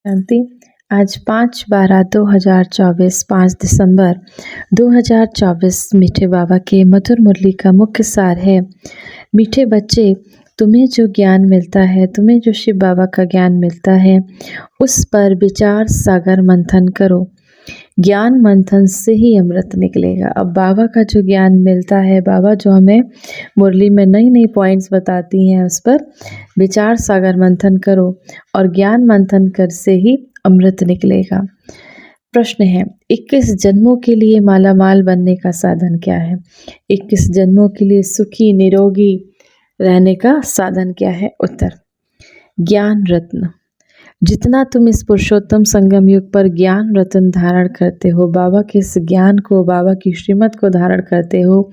शांति। आज 5/12/2024 5 दिसंबर 2024 मीठे बाबा के मधुर मुरली का मुख्य सार है। मीठे बच्चे, तुम्हें जो ज्ञान मिलता है, तुम्हें जो शिव बाबा का ज्ञान मिलता है, उस पर विचार सागर मंथन करो। ज्ञान मंथन से ही अमृत निकलेगा। अब बाबा का जो ज्ञान मिलता है, बाबा जो हमें मुरली में नई नई पॉइंट्स बताती हैं, उस पर विचार सागर मंथन करो और ज्ञान मंथन कर से ही अमृत निकलेगा। प्रश्न है, 21 जन्मों के लिए मालामाल बनने का साधन क्या है? 21 जन्मों के लिए सुखी निरोगी रहने का साधन क्या है? उत्तर, ज्ञान रत्न। जितना तुम इस पुरुषोत्तम संगम युग पर ज्ञान रत्न धारण करते हो, बाबा के इस ज्ञान को, बाबा की श्रीमत को धारण करते हो,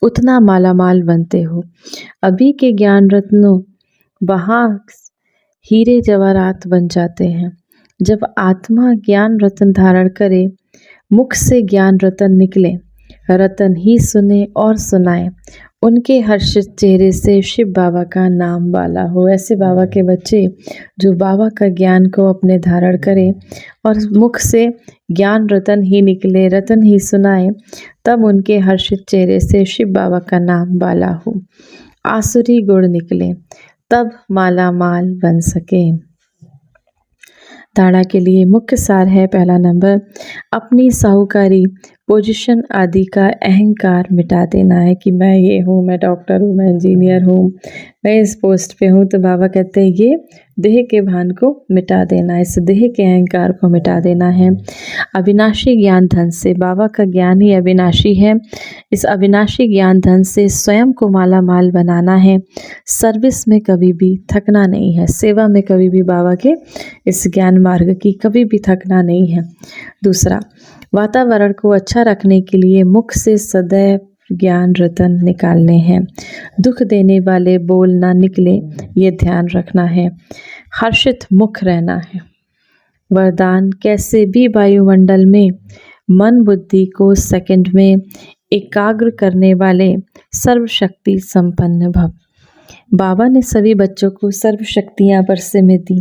उतना मालामाल बनते हो। अभी के ज्ञान रत्नों वहाँ हीरे जवाहरात बन जाते हैं। जब आत्मा ज्ञान रत्न धारण करे, मुख से ज्ञान रत्न निकले, रतन ही सुने और सुनाए, उनके हर्षित चेहरे से शिव बाबा का नाम वाला हो। ऐसे बाबा के बच्चे जो बाबा का ज्ञान को अपने धारण करें और मुख से ज्ञान रतन ही निकले, रतन ही सुनाए, तब उनके हर्षित चेहरे से शिव बाबा का नाम वाला हो। आसुरी गुण निकले, तब माला माल बन सके। धारणा के लिए मुख्य सार है, पहला नंबर, अपनी साहूकारी, पोजीशन आदि का अहंकार मिटा देना है कि मैं ये हूँ, मैं डॉक्टर हूँ, मैं इंजीनियर हूँ, मैं इस पोस्ट पे हूँ। तो बाबा कहते हैं ये देह के भान को मिटा देना, इस देह के अहंकार को मिटा देना है। अविनाशी ज्ञान धन से, बाबा का ज्ञान ही अविनाशी है, इस अविनाशी ज्ञान धन से स्वयं को माला माल बनाना है। सर्विस में कभी भी थकना नहीं है, सेवा में कभी भी बाबा के इस ज्ञान मार्ग की कभी भी थकना नहीं है। दूसरा, वातावरण को अच्छा रखने के लिए मुख से सदैव ज्ञान रतन निकालने हैं। दुख देने वाले बोल ना निकले, ये ध्यान रखना है। हर्षित मुख रहना है। वरदान, कैसे भी वायुमंडल में मन बुद्धि को सेकंड में एकाग्र करने वाले सर्वशक्ति संपन्न भव। बाबा ने सभी बच्चों को सर्व शक्तियाँ बरसे में दी।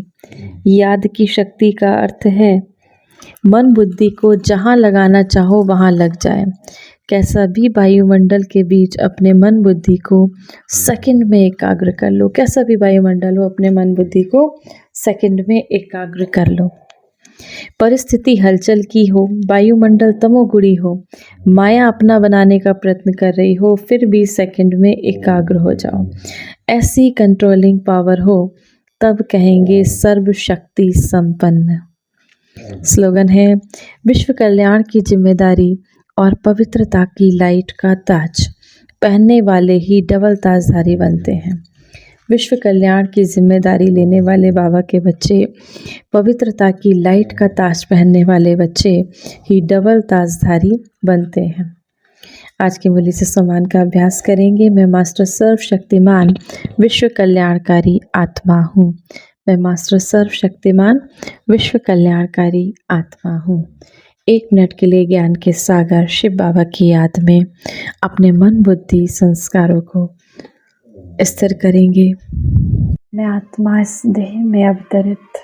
याद की शक्ति का अर्थ है मन बुद्धि को जहाँ लगाना चाहो वहाँ लग जाए। कैसा भी वायुमंडल के बीच अपने मन बुद्धि को सेकंड में एकाग्र कर लो। कैसा भी वायुमंडल हो, अपने मन बुद्धि को सेकंड में एकाग्र कर लो। परिस्थिति हलचल की हो, वायुमंडल तमोगुणी हो, माया अपना बनाने का प्रयत्न कर रही हो, फिर भी सेकंड में एकाग्र हो जाओ। ऐसी कंट्रोलिंग पावर हो, तब कहेंगे सर्वशक्ति संपन्न। स्लोगन है, विश्व कल्याण की जिम्मेदारी और पवित्रता की लाइट का ताज पहनने वाले ही डबल ताजधारी बनते हैं। विश्व कल्याण की जिम्मेदारी लेने वाले बाबा के बच्चे, पवित्रता की लाइट का ताज पहनने वाले बच्चे ही डबल ताजधारी बनते हैं। आज की मुरली से सम्मान का अभ्यास करेंगे। मैं मास्टर सर्वशक्तिमान विश्व कल्याणकारी आत्मा हूँ। मैं मास्टर सर्वशक्तिमान विश्व कल्याणकारी आत्मा हूँ। 1 मिनट के लिए ज्ञान के सागर शिव बाबा की याद में अपने मन बुद्धि संस्कारों को स्थिर करेंगे। मैं आत्मा इस देह में अवतरित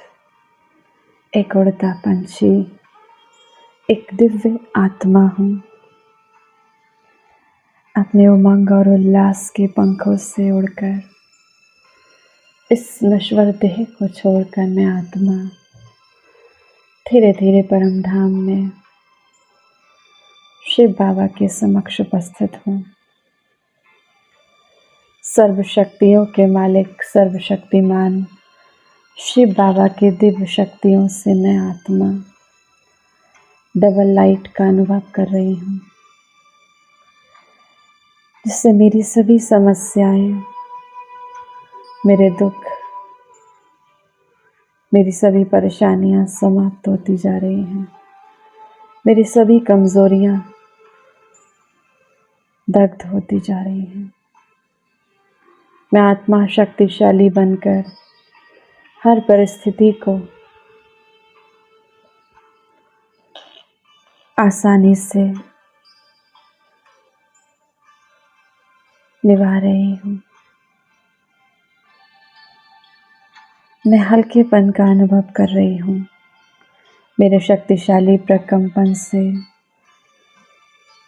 एक उड़ता पंछी, एक दिव्य आत्मा हूँ। अपने उमंग और उल्लास के पंखों से उड़कर इस नश्वर देह को छोड़कर मैं आत्मा धीरे धीरे परम धाम में शिव बाबा के समक्ष उपस्थित हूँ। सर्वशक्तियों के मालिक, सर्वशक्तिमान शिव बाबा के दिव्य शक्तियों से मैं आत्मा डबल लाइट का अनुभव कर रही हूँ, जिससे मेरी सभी समस्याएं, मेरे दुख, मेरी सभी परेशानियां समाप्त होती जा रही हैं। मेरी सभी कमजोरियां दग्ध होती जा रही हैं। मैं आत्मा शक्तिशाली बनकर हर परिस्थिति को आसानी से निभा रही हूँ। मैं हल्केपन का अनुभव कर रही हूँ। मेरे शक्तिशाली प्रकंपन से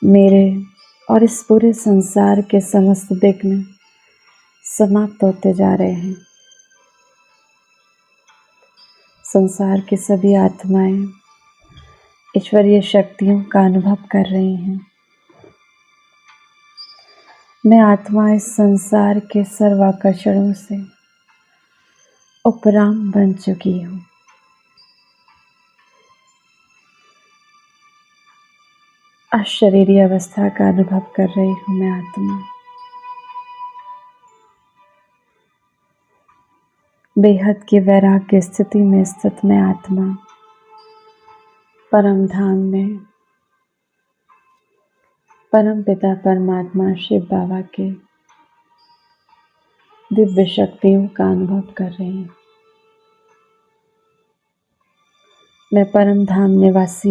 मेरे और इस पूरे संसार के समस्त विघ्न समाप्त होते जा रहे हैं। संसार की सभी आत्माएं ईश्वरीय शक्तियों का अनुभव कर रही हैं। मैं आत्मा इस संसार के सर्व आकर्षणों से उपराम बन चुकी हूँ। अशरीरी अवस्था का अनुभव कर रही हूँ मैं आत्मा। बेहद की वैराग्य स्थिति में स्थित मैं आत्मा परम धाम में परम पिता परमात्मा शिव बाबा के दिव्य शक्तियों का अनुभव कर रही हूँ। मैं परम धाम निवासी